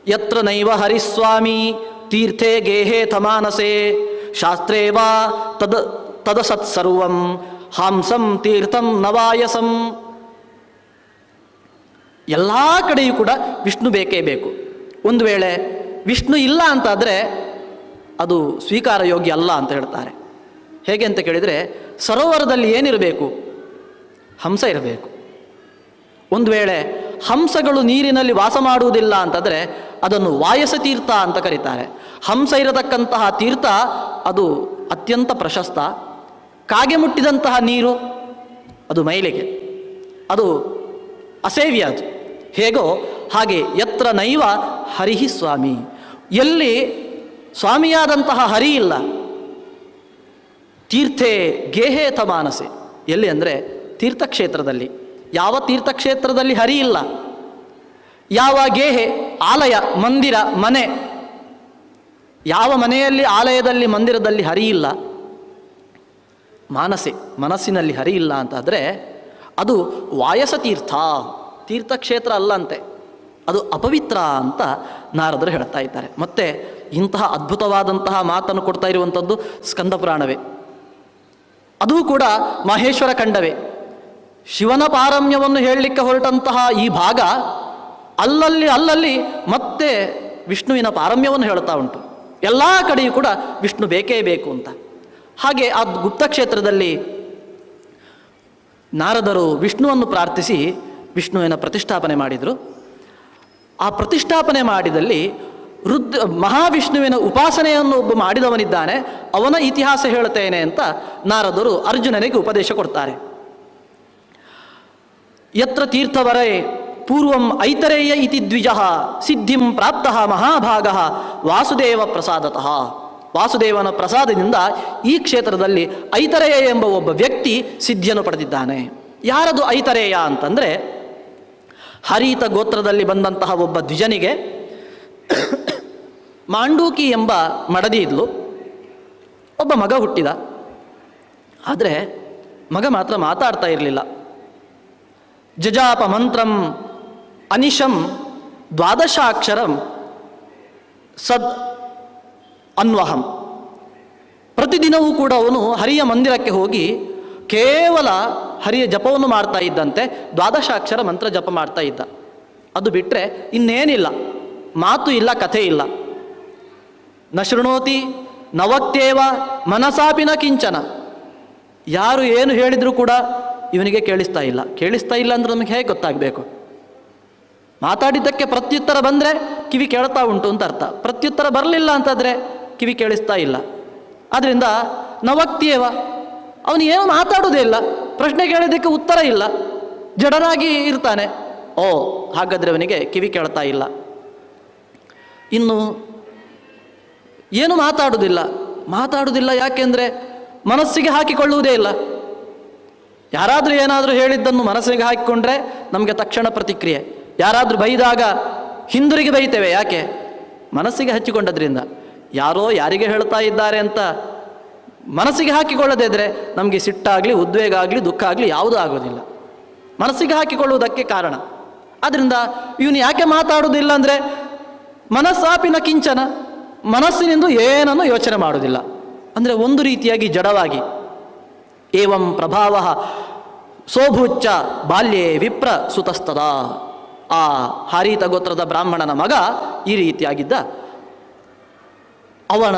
ಯತ್ರ ನೈವ ಹರಿಸ್ವಾಮಿ ತೀರ್ಥೇ ಗೇಹೇಥ ಮಾನಸೇ ಶಾಸ್ತ್ರೇ ವಾ ತದಸತ್ಸರ್ವಂ ಹಾಂಸಂ ತೀರ್ಥಂ ನವಾಯಸಂ. ಎಲ್ಲ ಕಡೆಯೂ ಕೂಡ ವಿಷ್ಣು ಬೇಕೇ ಬೇಕು. ಒಂದು ವೇಳೆ ವಿಷ್ಣು ಇಲ್ಲ ಅಂತಾದರೆ ಅದು ಸ್ವೀಕಾರ ಯೋಗ್ಯ ಅಲ್ಲ ಅಂತ ಹೇಳ್ತಾರೆ. ಹೇಗೆ ಅಂತ ಕೇಳಿದರೆ, ಸರೋವರದಲ್ಲಿ ಏನಿರಬೇಕು? ಹಂಸ ಇರಬೇಕು. ಒಂದು ವೇಳೆ ಹಂಸಗಳು ನೀರಿನಲ್ಲಿ ವಾಸ ಮಾಡುವುದಿಲ್ಲ ಅಂತಂದರೆ ಅದನ್ನು ವಾಯಸ ತೀರ್ಥ ಅಂತ ಕರೀತಾರೆ. ಹಂಸ ಇರತಕ್ಕಂತಹ ತೀರ್ಥ ಅದು ಅತ್ಯಂತ ಪ್ರಶಸ್ತ. ಕಾಗೆ ಮುಟ್ಟಿದಂತಹ ನೀರು ಅದು ಮೈಲಿಗೆ, ಅದು ಅಸೇವ್ಯ. ಅದು ಹೇಗೋ ಹಾಗೆ ಯತ್ರ ನೈವ ಹರಿಹಿ ಸ್ವಾಮಿ, ಎಲ್ಲಿ ಸ್ವಾಮಿಯಾದಂತಹ ಹರಿ ಇಲ್ಲ, ತೀರ್ಥೇ ಗೇಹೇಥ ಮಾನಸೆ, ಎಲ್ಲಿ ಅಂದರೆ ತೀರ್ಥಕ್ಷೇತ್ರದಲ್ಲಿ. ಯಾವ ತೀರ್ಥಕ್ಷೇತ್ರದಲ್ಲಿ ಹರಿ ಇಲ್ಲ, ಯಾವ ಗೇಹೆ ಆಲಯ ಮಂದಿರ ಮನೆ, ಯಾವ ಮನೆಯಲ್ಲಿ ಆಲಯದಲ್ಲಿ ಮಂದಿರದಲ್ಲಿ ಹರಿ ಇಲ್ಲ, ಮಾನಸೆ ಮನಸ್ಸಿನಲ್ಲಿ ಹರಿ ಇಲ್ಲ ಅಂತಾದರೆ ಅದು ವಾಯಸ ತೀರ್ಥ, ತೀರ್ಥಕ್ಷೇತ್ರ ಅಲ್ಲಂತೆ, ಅದು ಅಪವಿತ್ರ ಅಂತ ನಾರದರು ಹೇಳ್ತಾ ಇದ್ದಾರೆ. ಮತ್ತು ಇಂತಹ ಅದ್ಭುತವಾದಂತಹ ಮಾತನ್ನು ಕೊಡ್ತಾ ಇರುವಂಥದ್ದು ಸ್ಕಂದ ಪುರಾಣವೇ, ಅದೂ ಕೂಡ ಮಹೇಶ್ವರ ಖಂಡವೇ. ಶಿವನ ಪಾರಮ್ಯವನ್ನು ಹೇಳಲಿಕ್ಕೆ ಹೊರಟಂತಹ ಈ ಭಾಗ ಅಲ್ಲಲ್ಲಿ ಮತ್ತೆ ವಿಷ್ಣುವಿನ ಪಾರಮ್ಯವನ್ನು ಹೇಳ್ತಾ ಉಂಟು. ಎಲ್ಲ ಕಡೆಯೂ ಕೂಡ ವಿಷ್ಣು ಬೇಕೇ ಬೇಕು ಅಂತ. ಹಾಗೆ ಆ ಗುಪ್ತಕ್ಷೇತ್ರದಲ್ಲಿ ನಾರದರು ವಿಷ್ಣುವನ್ನು ಪ್ರಾರ್ಥಿಸಿ ವಿಷ್ಣುವಿನ ಪ್ರತಿಷ್ಠಾಪನೆ ಮಾಡಿದರು. ಆ ಪ್ರತಿಷ್ಠಾಪನೆ ಮಾಡಿದಲ್ಲಿ ಮಹಾವಿಷ್ಣುವಿನ ಉಪಾಸನೆಯನ್ನು ಒಬ್ಬ ಮಾಡಿದವನಿದ್ದಾನೆ, ಅವನ ಇತಿಹಾಸ ಹೇಳುತ್ತೇನೆ ಅಂತ ನಾರದರು ಅರ್ಜುನನಿಗೆ ಉಪದೇಶ ಕೊಡ್ತಾರೆ. ಯತ್ರ ತೀರ್ಥವರೇ ಪೂರ್ವಂ ಐತರೇಯ ಇತಿ ದ್ವಿಜಃ ಸಿದ್ಧಿಂ ಪ್ರಾಪ್ತಃ ಮಹಾಭಾಗಃ ವಾಸುದೇವ ಪ್ರಸಾದತಃ. ವಾಸುದೇವನ ಪ್ರಸಾದದಿಂದ ಈ ಕ್ಷೇತ್ರದಲ್ಲಿ ಐತರೇಯ ಎಂಬ ಒಬ್ಬ ವ್ಯಕ್ತಿ ಸಿದ್ಧಿಯನ್ನು ಪಡೆದಿದ್ದಾನೆ. ಯಾರದು ಐತರೇಯ ಅಂತಂದರೆ, ಹರಿತ ಗೋತ್ರದಲ್ಲಿ ಬಂದಂತಹ ಒಬ್ಬ ದ್ವಿಜನಿಗೆ ಮಾಂಡೂಕಿ ಎಂಬ ಮಡದಿ ಇದ್ಲು. ಒಬ್ಬ ಮಗ ಹುಟ್ಟಿದ. ಆದರೆ ಮಗ ಮಾತ್ರ ಮಾತಾಡ್ತಾ ಇರಲಿಲ್ಲ. ಜಜಾಪ ಮಂತ್ರಂ ಅನಿಶಂ ದ್ವಾದಶಾಕ್ಷರಂ ಸದ್ ಅನ್ವಹಂ. ಪ್ರತಿದಿನವೂ ಕೂಡ ಅವನು ಹರಿಯ ಮಂದಿರಕ್ಕೆ ಹೋಗಿ ಕೇವಲ ಹರಿಯ ಜಪವನ್ನು ಮಾಡ್ತಾ ಇದ್ದಂತೆ, ದ್ವಾದಶಾಕ್ಷರ ಮಂತ್ರ ಜಪ ಮಾಡ್ತಾ ಇದ್ದ. ಅದು ಬಿಟ್ಟರೆ ಇನ್ನೇನಿಲ್ಲ, ಮಾತು ಇಲ್ಲ, ಕಥೆ ಇಲ್ಲ. ನ ಶೃಣೋತಿ ನವಕ್ತೇವ ಮನಸಾಪಿನ ಕಿಂಚನ. ಯಾರು ಏನು ಹೇಳಿದರೂ ಕೂಡ ಇವನಿಗೆ ಕೇಳಿಸ್ತಾ ಇಲ್ಲ. ಕೇಳಿಸ್ತಾ ಇಲ್ಲ ಅಂದ್ರೆ ನಮಗೆ ಹೇಗೆ ಗೊತ್ತಾಗಬೇಕು? ಮಾತಾಡಿದ್ದಕ್ಕೆ ಪ್ರತ್ಯುತ್ತರ ಬಂದರೆ ಕಿವಿ ಕೇಳ್ತಾ ಉಂಟು ಅಂತ ಅರ್ಥ. ಪ್ರತ್ಯುತ್ತರ ಬರಲಿಲ್ಲ ಅಂತಂದರೆ ಕಿವಿ ಕೇಳಿಸ್ತಾ ಇಲ್ಲ. ಆದ್ದರಿಂದ ನವಕ್ತೇವ, ಅವನು ಏನು ಮಾತಾಡೋದೇ ಇಲ್ಲ, ಪ್ರಶ್ನೆ ಕೇಳಿದ್ದಕ್ಕೆ ಉತ್ತರ ಇಲ್ಲ, ಜಡನಾಗಿ ಇರ್ತಾನೆ. ಓ, ಹಾಗಾದರೆ ಅವನಿಗೆ ಕಿವಿ ಕೇಳ್ತಾ ಇಲ್ಲ. ಇನ್ನು ಏನು ಮಾತಾಡುವುದಿಲ್ಲ ಯಾಕೆಂದರೆ ಮನಸ್ಸಿಗೆ ಹಾಕಿಕೊಳ್ಳುವುದೇ ಇಲ್ಲ. ಯಾರಾದರೂ ಏನಾದರೂ ಹೇಳಿದ್ದನ್ನು ಮನಸ್ಸಿಗೆ ಹಾಕಿಕೊಂಡ್ರೆ ನಮಗೆ ತಕ್ಷಣ ಪ್ರತಿಕ್ರಿಯೆ. ಯಾರಾದರೂ ಬೈದಾಗ ಹಿಂದಿರುಗಿ ಬೈತೇವೆ. ಯಾಕೆ? ಮನಸ್ಸಿಗೆ ಹಚ್ಚಿಕೊಂಡದ್ರಿಂದ. ಯಾರೋ ಯಾರಿಗೆ ಹೇಳ್ತಾ ಇದ್ದಾರೆ ಅಂತ ಮನಸ್ಸಿಗೆ ಹಾಕಿಕೊಳ್ಳದೇ ಇದ್ದರೆ ನಮಗೆ ಸಿಟ್ಟಾಗಲಿ, ಉದ್ವೇಗ ಆಗಲಿ, ದುಃಖ ಆಗಲಿ ಯಾವುದೂ ಆಗೋದಿಲ್ಲ. ಮನಸ್ಸಿಗೆ ಹಾಕಿಕೊಳ್ಳುವುದಕ್ಕೆ ಕಾರಣ. ಆದ್ದರಿಂದ ಇವನು ಯಾಕೆ ಮಾತಾಡುವುದಿಲ್ಲ ಅಂದರೆ ಮನಸ್ಸಾಪಿನ ಕಿಂಚನ, ಮನಸ್ಸಿನಿಂದ ಏನನ್ನು ಯೋಚನೆ ಮಾಡುವುದಿಲ್ಲ. ಅಂದರೆ ಒಂದು ರೀತಿಯಾಗಿ ಜಡವಾಗಿ. ಏವಂ ಪ್ರಭಾವ ಸೋಭುಚ್ಚ ಬಾಲ್ಯೇ ವಿಪ್ರ ಸುತಸ್ತದ. ಆ ಹಾರೀತ ಗೋತ್ರದ ಬ್ರಾಹ್ಮಣನ ಮಗ ಈ ರೀತಿಯಾಗಿದ್ದ. ಅವನ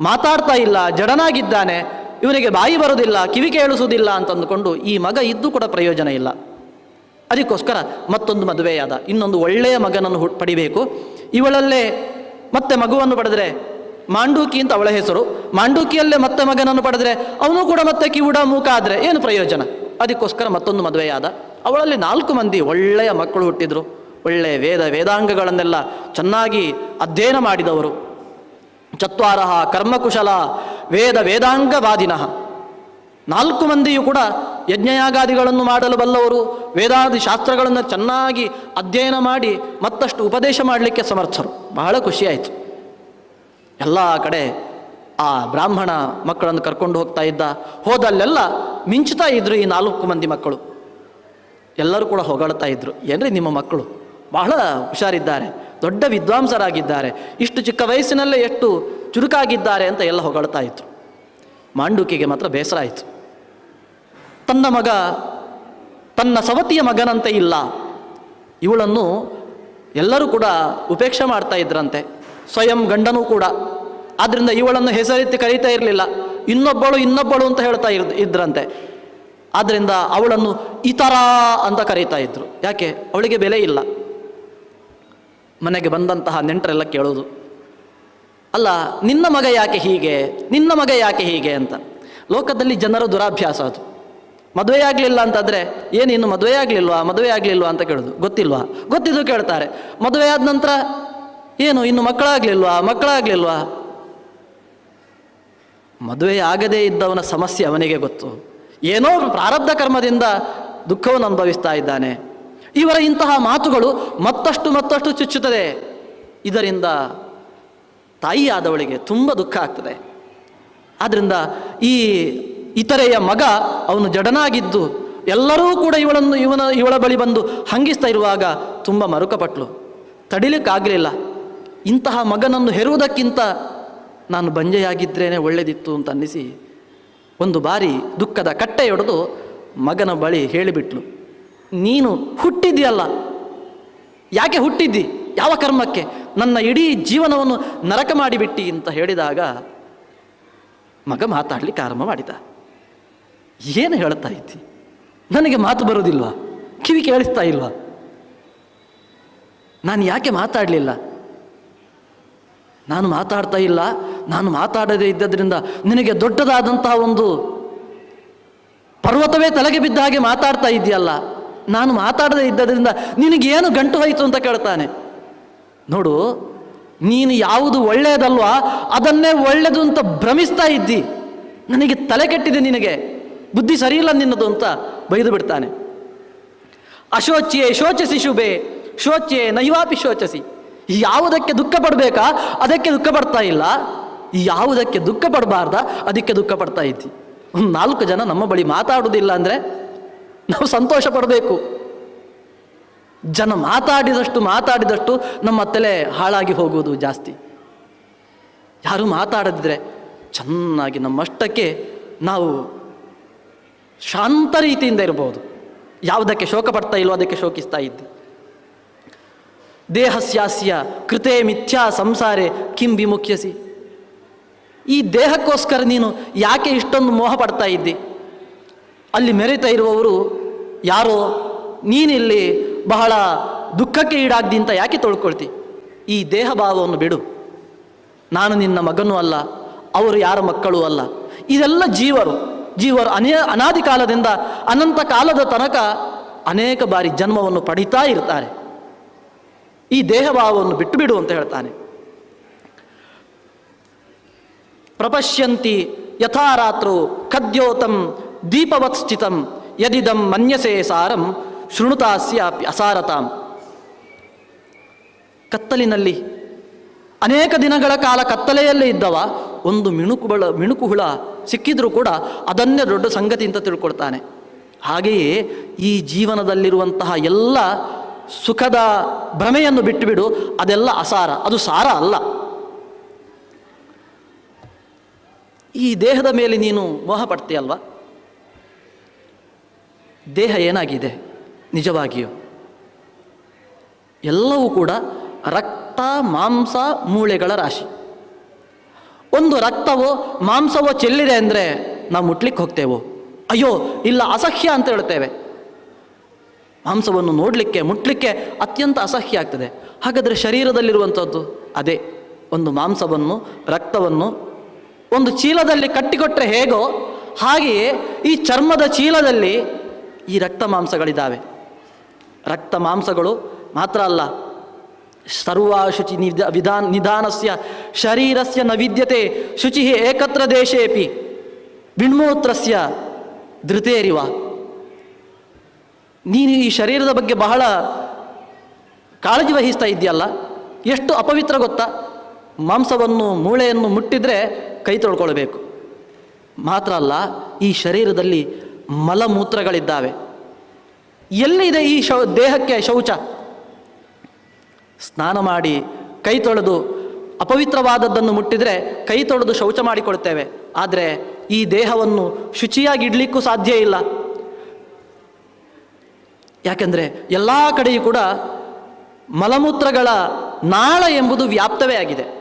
ಮಾತಾಡ್ತಾ ಇಲ್ಲ, ಜಡನಾಗಿದ್ದಾನೆ, ಇವನಿಗೆ ಬಾಯಿ ಬರುವುದಿಲ್ಲ, ಕಿವಿ ಕೇಳಿಸುವುದಿಲ್ಲ ಅಂತಂದುಕೊಂಡು ಈ ಮಗ ಇದ್ದು ಕೂಡ ಪ್ರಯೋಜನ ಇಲ್ಲ. ಅದಕ್ಕೋಸ್ಕರ ಮತ್ತೊಂದು ಮದುವೆಯಾದ. ಇನ್ನೊಂದು ಒಳ್ಳೆಯ ಮಗನನ್ನು ಪಡಿಬೇಕು. ಇವಳಲ್ಲೇ ಮತ್ತೆ ಮಗುವನ್ನು ಪಡೆದರೆ ಮಾಂಡೂಕಿ ಅಂತ ಅವಳ ಹೆಸರು. ಮಾಂಡೂಕಿಯಲ್ಲೇ ಮತ್ತೆ ಮಗನನ್ನು ಪಡೆದರೆ ಅವನು ಕೂಡ ಮತ್ತೆ ಕಿವುಡ ಮೂಕ ಆದರೆ ಏನು ಪ್ರಯೋಜನ? ಅದಕ್ಕೋಸ್ಕರ ಮತ್ತೊಂದು ಮದುವೆಯಾದ. ಅವಳಲ್ಲಿ 4 ಮಂದಿ ಒಳ್ಳೆಯ ಮಕ್ಕಳು ಹುಟ್ಟಿದರು. ಒಳ್ಳೆಯ ವೇದಾಂಗಗಳನ್ನೆಲ್ಲ ಚೆನ್ನಾಗಿ ಅಧ್ಯಯನ ಮಾಡಿದವರು. ಚತ್ವಾರಃ ಕರ್ಮಕುಶಲ ವೇದಾಂಗವಾದಿನಃ. 4 ಮಂದಿಯೂ ಕೂಡ ಯಜ್ಞಯಾಗಾದಿಗಳನ್ನು ಮಾಡಲು ಬಲ್ಲವರು, ವೇದಾದಿ ಶಾಸ್ತ್ರಗಳನ್ನು ಚೆನ್ನಾಗಿ ಅಧ್ಯಯನ ಮಾಡಿ ಮತ್ತಷ್ಟು ಉಪದೇಶ ಮಾಡಲಿಕ್ಕೆ ಸಮರ್ಥರು. ಬಹಳ ಖುಷಿಯಾಯಿತು. ಎಲ್ಲ ಕಡೆ ಆ ಬ್ರಾಹ್ಮಣ ಮಕ್ಕಳನ್ನು ಕರ್ಕೊಂಡು ಹೋಗ್ತಾ ಇದ್ದ. ಹೋದಲ್ಲೆಲ್ಲ ಮಿಂಚುತ್ತಾ ಇದ್ರು ಈ 4 ಮಂದಿ ಮಕ್ಕಳು. ಎಲ್ಲರೂ ಕೂಡ ಹೊಗಳ್ತಾ ಇದ್ರು, ಏನ್ರಿ ನಿಮ್ಮ ಮಕ್ಕಳು ಬಹಳ ಹುಷಾರಿದ್ದಾರೆ, ದೊಡ್ಡ ವಿದ್ವಾಂಸರಾಗಿದ್ದಾರೆ, ಇಷ್ಟು ಚಿಕ್ಕ ವಯಸ್ಸಿನಲ್ಲೇ ಎಷ್ಟು ಚುರುಕಾಗಿದ್ದಾರೆ ಅಂತ ಎಲ್ಲ ಹೊಗಳ್ತಾ ಇತ್ತು. ಮಾಂಡುಕಿಗೆ ಮಾತ್ರ ಬೇಸರ ಆಯಿತು. ತನ್ನ ಮಗ ತನ್ನ ಸವತಿಯ ಮಗನಂತೆ ಇಲ್ಲ, ಇವಳನ್ನು ಎಲ್ಲರೂ ಕೂಡ ಉಪೇಕ್ಷೆ ಮಾಡ್ತಾ ಇದ್ರಂತೆ, ಸ್ವಯಂ ಗಂಡನೂ ಕೂಡ. ಆದ್ದರಿಂದ ಇವಳನ್ನು ಹೆಸರೆತ್ತಿ ಕರೀತಾ ಇರಲಿಲ್ಲ, ಇನ್ನೊಬ್ಬಳು ಅಂತ ಹೇಳ್ತಾ ಇದ್ರಂತೆ. ಆದ್ದರಿಂದ ಅವಳನ್ನು ಇತರ ಅಂತ ಕರೀತಾ ಇದ್ರು. ಯಾಕೆ? ಅವಳಿಗೆ ಬೆಲೆ ಇಲ್ಲ. ಮನೆಗೆ ಬಂದಂತಹ ನೆಂಟರೆಲ್ಲ ಕೇಳೋದು, ಅಲ್ಲ ನಿನ್ನ ಮಗ ಯಾಕೆ ಹೀಗೆ, ನಿನ್ನ ಮಗ ಯಾಕೆ ಹೀಗೆ ಅಂತ. ಲೋಕದಲ್ಲಿ ಜನರ ದುರಾಭ್ಯಾಸ ಅದು. ಮದುವೆ ಆಗಲಿಲ್ಲ ಅಂತಂದರೆ ಏನು ಇನ್ನು ಮದುವೆ ಆಗಲಿಲ್ವಾ ಅಂತ ಕೇಳೋದು. ಗೊತ್ತಿದ್ದು ಕೇಳ್ತಾರೆ. ಮದುವೆ ಆದ ನಂತರ ಏನು ಇನ್ನು ಮಕ್ಕಳಾಗಲಿಲ್ವಾ. ಮದುವೆ ಆಗದೇ ಇದ್ದವನ ಸಮಸ್ಯೆ ಅವನಿಗೆ ಗೊತ್ತು. ಏನೋ ಪ್ರಾರಬ್ಧ ಕರ್ಮದಿಂದ ದುಃಖವನ್ನು ಅನುಭವಿಸ್ತಾ ಇದ್ದಾನೆ. ಇವರ ಇಂತಹ ಮಾತುಗಳು ಮತ್ತಷ್ಟು ಚುಚ್ಚುತ್ತದೆ. ಇದರಿಂದ ತಾಯಿಯಾದವಳಿಗೆ ತುಂಬ ದುಃಖ ಆಗ್ತದೆ. ಆದ್ದರಿಂದ ಈ ಇತರೆಯ ಮಗ ಅವನು ಜಡನಾಗಿದ್ದು ಎಲ್ಲರೂ ಕೂಡ ಇವಳ ಬಳಿ ಬಂದು ಹಂಗಿಸ್ತಾ ಇರುವಾಗ ತುಂಬ ಮರುಕಪಟ್ಲು, ತಡಿಲಿಕ್ಕಾಗಲಿಲ್ಲ. ಇಂತಹ ಮಗನನ್ನು ಹೆರುವುದಕ್ಕಿಂತ ನಾನು ಬಂಜೆಯಾಗಿದ್ರೇನೆ ಒಳ್ಳೆದಿತ್ತು ಅಂತ ಅನ್ನಿಸಿ ಒಂದು ಬಾರಿ ದುಃಖದ ಕಟ್ಟೆಯೊಡೆದು ಮಗನ ಬಳಿ ಹೇಳಿಬಿಟ್ಲು, ನೀನು ಹುಟ್ಟಿದ್ಯಲ್ಲ, ಯಾಕೆ ಹುಟ್ಟಿದ್ದಿ, ಯಾವ ಕರ್ಮಕ್ಕೆ, ನನ್ನ ಇಡೀ ಜೀವನವನ್ನು ನರಕ ಮಾಡಿಬಿಟ್ಟಿ ಅಂತ ಹೇಳಿದಾಗ ಮಗ ಮಾತಾಡಲಿಕ್ಕೆ ಆರಂಭ ಮಾಡಿದ. ಏನು ಹೇಳ್ತಾ ಇದ್ದಿ, ನನಗೆ ಮಾತು ಬರೋದಿಲ್ವಾ, ಕಿವಿ ಕೇಳಿಸ್ತಾ ಇಲ್ವಾ, ನಾನು ಯಾಕೆ ಮಾತಾಡಲಿಲ್ಲ, ನಾನು ಮಾತಾಡ್ತಾ ಇಲ್ಲ, ನಾನು ಮಾತಾಡದೇ ಇದ್ದದ್ರಿಂದ ನಿನಗೆ ದೊಡ್ಡದಾದಂತಹ ಒಂದು ಪರ್ವತವೇ ತಲೆಗೆ ಬಿದ್ದ ಹಾಗೆ ಮಾತಾಡ್ತಾ ಇದೆಯಲ್ಲ, ನಾನು ಮಾತಾಡದೇ ಇದ್ದದ್ರಿಂದ ನಿನಗೇನು ಗಂಟು ಹೋಯಿತು ಅಂತ ಕೇಳ್ತಾನೆ. ನೋಡು, ನೀನು ಯಾವುದು ಒಳ್ಳೆಯದಲ್ವಾ ಅದನ್ನೇ ಒಳ್ಳೆಯದು ಅಂತ ಭ್ರಮಿಸ್ತಾ ಇದ್ದಿ, ನನಗೆ ತಲೆ ಕೆಟ್ಟಿದೆ, ನಿನಗೆ ಬುದ್ಧಿ ಸರಿಯಿಲ್ಲ ನಿನ್ನದು ಅಂತ ಬೈದು ಬಿಡ್ತಾನೆ. ಅಶೋಚ್ಯೆ ಶೋಚಸಿ ಶುಭೆ ಶೋಚ್ಯೆ ನೈವಾಪಿ ಶೋಚಸಿ. ಯಾವುದಕ್ಕೆ ದುಃಖ ಪಡಬೇಕಾ ಅದಕ್ಕೆ ದುಃಖ ಪಡ್ತಾ ಇಲ್ಲ, ಯಾವುದಕ್ಕೆ ದುಃಖ ಪಡಬಾರ್ದ ಅದಕ್ಕೆ ದುಃಖ ಪಡ್ತಾ ಇದ್ದಿ. ಒಂದು 4 ಜನ ನಮ್ಮ ಬಳಿ ಮಾತಾಡುವುದಿಲ್ಲ ಅಂದರೆ ನಾವು ಸಂತೋಷ ಪಡಬೇಕು. ಜನ ಮಾತಾಡಿದಷ್ಟು ನಮ್ಮ ತಲೆ ಹಾಳಾಗಿ ಹೋಗುವುದು ಜಾಸ್ತಿ. ಯಾರು ಮಾತಾಡದಿದ್ರೆ ಚೆನ್ನಾಗಿ ನಮ್ಮಷ್ಟಕ್ಕೆ ನಾವು ಶಾಂತ ರೀತಿಯಿಂದ ಇರಬಹುದು. ಯಾವುದಕ್ಕೆ ಶೋಕ ಪಡ್ತಾ ಇಲ್ವೋ ಅದಕ್ಕೆ ಶೋಕಿಸ್ತಾ ಇದ್ದಿ. ದೇಹಸ್ಯಾಸ್ಯ ಕೃತೆ ಮಿಥ್ಯಾ ಸಂಸಾರೆ ಕಿಂ ವಿಮುಖ್ಯಸಿ. ಈ ದೇಹಕ್ಕೋಸ್ಕರ ನೀನು ಯಾಕೆ ಇಷ್ಟೊಂದು ಮೋಹ ಪಡ್ತಾ ಇದ್ದಿ? ಅಲ್ಲಿ ಮೆರೆತಾ ಇರುವವರು ಯಾರೋ, ನೀನಿಲ್ಲಿ ಬಹಳ ದುಃಖಕ್ಕೆ ಈಡಾಗ್ದಿ ಅಂತ ಯಾಕೆ ತೊಳ್ಕೊಳ್ತಿ? ಈ ದೇಹ ಭಾವವನ್ನು ಬಿಡು. ನಾನು ನಿನ್ನ ಮಗನೂ ಅಲ್ಲ, ಅವರು ಯಾರ ಮಕ್ಕಳೂ ಅಲ್ಲ. ಇದೆಲ್ಲ ಜೀವರು ಅನಾದಿ ಕಾಲದಿಂದ ಅನಂತ ಕಾಲದ ತನಕ ಅನೇಕ ಬಾರಿ ಜನ್ಮವನ್ನು ಪಡಿತಾ ಇರ್ತಾರೆ. ಈ ದೇಹ ಭಾವವನ್ನು ಬಿಟ್ಟು ಬಿಡು ಅಂತ ಹೇಳ್ತಾನೆ. ಪ್ರಪಶ್ಯಂತಿ ಯಥಾ ರಾತ್ರೋ ಖದ್ಯೋತಂ ದೀಪವತ್ ಸ್ಥಿತಂ ಯದಿದಂ ಮನ್ಯಸೇ ಸಾರಂ ಶೃಣುತಾಸ್ಯಾಪಿ ಅಸಾರತಾಂ. ಕತ್ತಲಿನಲ್ಲಿ ಅನೇಕ ದಿನಗಳ ಕಾಲ ಕತ್ತಲೆಯಲ್ಲೇ ಇದ್ದವ ಒಂದು ಮಿಣುಕು ಹುಳ ಸಿಕ್ಕಿದ್ರೂ ಕೂಡ ಅದನ್ನೇ ದೊಡ್ಡ ಸಂಗತಿ ಅಂತ ತಿಳ್ಕೊಳ್ತಾನೆ. ಹಾಗೆಯೇ ಈ ಜೀವನದಲ್ಲಿರುವಂತಹ ಎಲ್ಲ ಸುಖದ ಭ್ರಮೆಯನ್ನು ಬಿಟ್ಟುಬಿಡು, ಅದೆಲ್ಲ ಅಸಾರ, ಅದು ಸಾರ ಅಲ್ಲ. ಈ ದೇಹದ ಮೇಲೆ ನೀನು ಮೋಹ ಪಡ್ತೀಯಲ್ವ, ದೇಹ ಏನಾಗಿದೆ ನಿಜವಾಗಿಯೂ? ಎಲ್ಲವೂ ಕೂಡ ರಕ್ತ ಮಾಂಸ ಮೂಳೆಗಳ ರಾಶಿ. ಒಂದು ರಕ್ತವೋ ಮಾಂಸವೋ ಚೆಲ್ಲಿದೆ ಅಂದರೆ ನಾವು ಮುಟ್ಲಿಕ್ಕೆ ಹೋಗ್ತೇವೋ? ಅಯ್ಯೋ ಇಲ್ಲ, ಅಸಹ್ಯ ಅಂತ ಹೇಳ್ತೇವೆ. ಮಾಂಸವನ್ನು ನೋಡಲಿಕ್ಕೆ ಮುಟ್ಲಿಕ್ಕೆ ಅತ್ಯಂತ ಅಸಹ್ಯ ಆಗ್ತದೆ. ಹಾಗಾದರೆ ಶರೀರದಲ್ಲಿರುವಂಥದ್ದು ಅದೇ. ಒಂದು ಮಾಂಸವನ್ನು ರಕ್ತವನ್ನು ಒಂದು ಚೀಲದಲ್ಲಿ ಕಟ್ಟಿಕೊಟ್ರೆ ಹೇಗೋ ಹಾಗೆಯೇ ಈ ಚರ್ಮದ ಚೀಲದಲ್ಲಿ ಈ ರಕ್ತ ಮಾಂಸಗಳಿದ್ದಾವೆ. ರಕ್ತ ಮಾಂಸಗಳು ಮಾತ್ರ ಅಲ್ಲ, ಸರ್ವಾಶುಚಿ ನಿಧಾನಸ್ಯ ಶರೀರಸ್ಯ ನ ವಿದ್ಯತೆ ಶುಚಿ ಏಕತ್ರ ದೇಶೇಪಿ ವಿಣ್ಮೂತ್ರಸ್ಯ ಧೃತೇರಿವ. ನೀನು ಈ ಶರೀರದ ಬಗ್ಗೆ ಬಹಳ ಕಾಳಜಿ ವಹಿಸ್ತಾ ಇದೆಯಲ್ಲ, ಎಷ್ಟು ಅಪವಿತ್ರ ಗೊತ್ತಾ? ಮಾಂಸವನ್ನು ಮೂಳೆಯನ್ನು ಮುಟ್ಟಿದರೆ ಕೈ ತೊಳ್ಕೊಳ್ಬೇಕು. ಮಾತ್ರ ಅಲ್ಲ, ಈ ಶರೀರದಲ್ಲಿ ಮಲಮೂತ್ರಗಳಿದ್ದಾವೆ. ಎಲ್ಲಿದೆ ಈ ದೇಹಕ್ಕೆ ಶೌಚ? ಸ್ನಾನ ಮಾಡಿ ಕೈ ತೊಳೆದು ಅಪವಿತ್ರವಾದದ್ದನ್ನು ಮುಟ್ಟಿದರೆ ಕೈ ತೊಳೆದು ಶೌಚ ಮಾಡಿಕೊಳ್ತೇವೆ. ಆದರೆ ಈ ದೇಹವನ್ನು ಶುಚಿಯಾಗಿಡಲಿಕ್ಕೂ ಸಾಧ್ಯ ಇಲ್ಲ. ಯಾಕೆಂದರೆ ಎಲ್ಲ ಕಡೆಯೂ ಕೂಡ ಮಲಮೂತ್ರಗಳ ನಾಳ ಎಂಬುದು ವ್ಯಾಪ್ತವೇ ಆಗಿದೆ.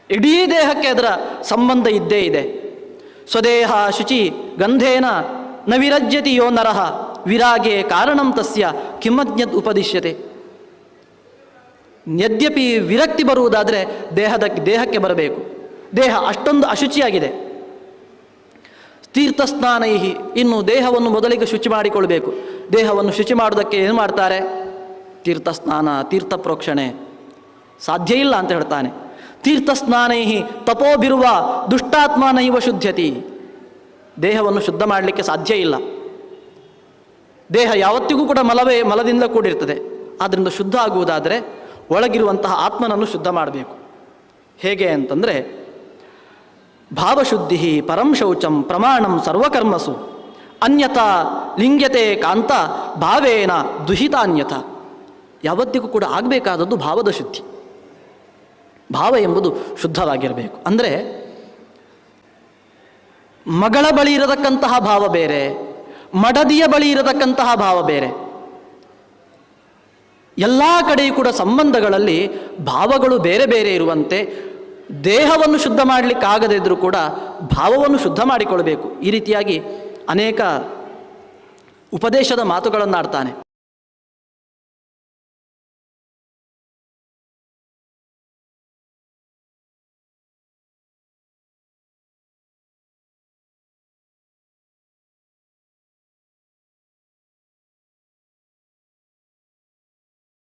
ಇಡೀ ದೇಹಕ್ಕೆ ಅದರ ಸಂಬಂಧ ಇದ್ದೇ ಇದೆ. ಸ್ವದೇಹ ಶುಚಿ ಗಂಧೇನ ನ ವಿರಜ್ಯತಿ ಯೋ ನರಃ ವಿರಾಗೆ ಕಾರಣಂ ತಸ್ಯ ಕಿಮಜ್ಞದ್ ಉಪದಿಶ್ಯತೆ. ಯದ್ಯಪಿ ವಿರಕ್ತಿ ಬರುವುದಾದರೆ ದೇಹಕ್ಕೆ ಬರಬೇಕು. ದೇಹ ಅಷ್ಟೊಂದು ಅಶುಚಿಯಾಗಿದೆ. ತೀರ್ಥಸ್ನಾನೈಹಿ, ಇನ್ನು ದೇಹವನ್ನು ಮೊದಲಿಗೆ ಶುಚಿ ಮಾಡಿಕೊಳ್ಬೇಕು. ದೇಹವನ್ನು ಶುಚಿ ಮಾಡೋದಕ್ಕೆ ಏನು ಮಾಡ್ತಾರೆ? ತೀರ್ಥಸ್ನಾನ, ತೀರ್ಥ ಪ್ರೋಕ್ಷಣೆ. ಸಾಧ್ಯ ಇಲ್ಲ ಅಂತ ಹೇಳ್ತಾನೆ. ತೀರ್ಥಸ್ನಾನೈಹಿ ತಪೋಭಿರುವ ದುಷ್ಟಾತ್ಮನೈವ ಶುದ್ಧ್ಯತಿ. ದೇಹವನ್ನು ಶುದ್ಧ ಮಾಡಲಿಕ್ಕೆ ಸಾಧ್ಯ ಇಲ್ಲ. ದೇಹ ಯಾವತ್ತಿಗೂ ಕೂಡ ಮಲದಿಂದ ಕೂಡಿರ್ತದೆ. ಆದ್ದರಿಂದ ಶುದ್ಧ ಆಗುವುದಾದರೆ ಒಳಗಿರುವಂತಹ ಆತ್ಮನನ್ನು ಶುದ್ಧ ಮಾಡಬೇಕು. ಹೇಗೆ ಅಂತಂದರೆ, ಭಾವಶುದ್ಧಿ ಪರಂ ಶೌಚಂ ಪ್ರಮಾಣಂ ಸರ್ವಕರ್ಮಸು ಅನ್ಯಥಾ ಲಿಂಗ್ಯತೆ ಕಾಂತ ಭಾವೇನ ದುಹಿತಾನ್ಯಥ. ಯಾವತ್ತಿಗೂ ಕೂಡ ಆಗಬೇಕಾದದ್ದು ಭಾವದ ಶುದ್ಧಿ. ಭಾವ ಎಂಬುದು ಶುದ್ಧವಾಗಿರಬೇಕು. ಅಂದರೆ ಮಗಳ ಬಳಿ ಇರತಕ್ಕಂತಹ ಭಾವ ಬೇರೆ, ಮಡದಿಯ ಬಳಿ ಇರತಕ್ಕಂತಹ ಭಾವ ಬೇರೆ. ಎಲ್ಲ ಕಡೆಯೂ ಕೂಡ ಸಂಬಂಧಗಳಲ್ಲಿ ಭಾವಗಳು ಬೇರೆ ಬೇರೆ ಇರುವಂತೆ ದೇಹವನ್ನು ಶುದ್ಧ ಮಾಡಲಿಕ್ಕಾಗದೇ ಇದ್ದರೂ ಕೂಡ ಭಾವವನ್ನು ಶುದ್ಧ ಮಾಡಿಕೊಳ್ಬೇಕು. ಈ ರೀತಿಯಾಗಿ ಅನೇಕ ಉಪದೇಶದ ಮಾತುಗಳನ್ನು ಆಡ್ತಾನೆ.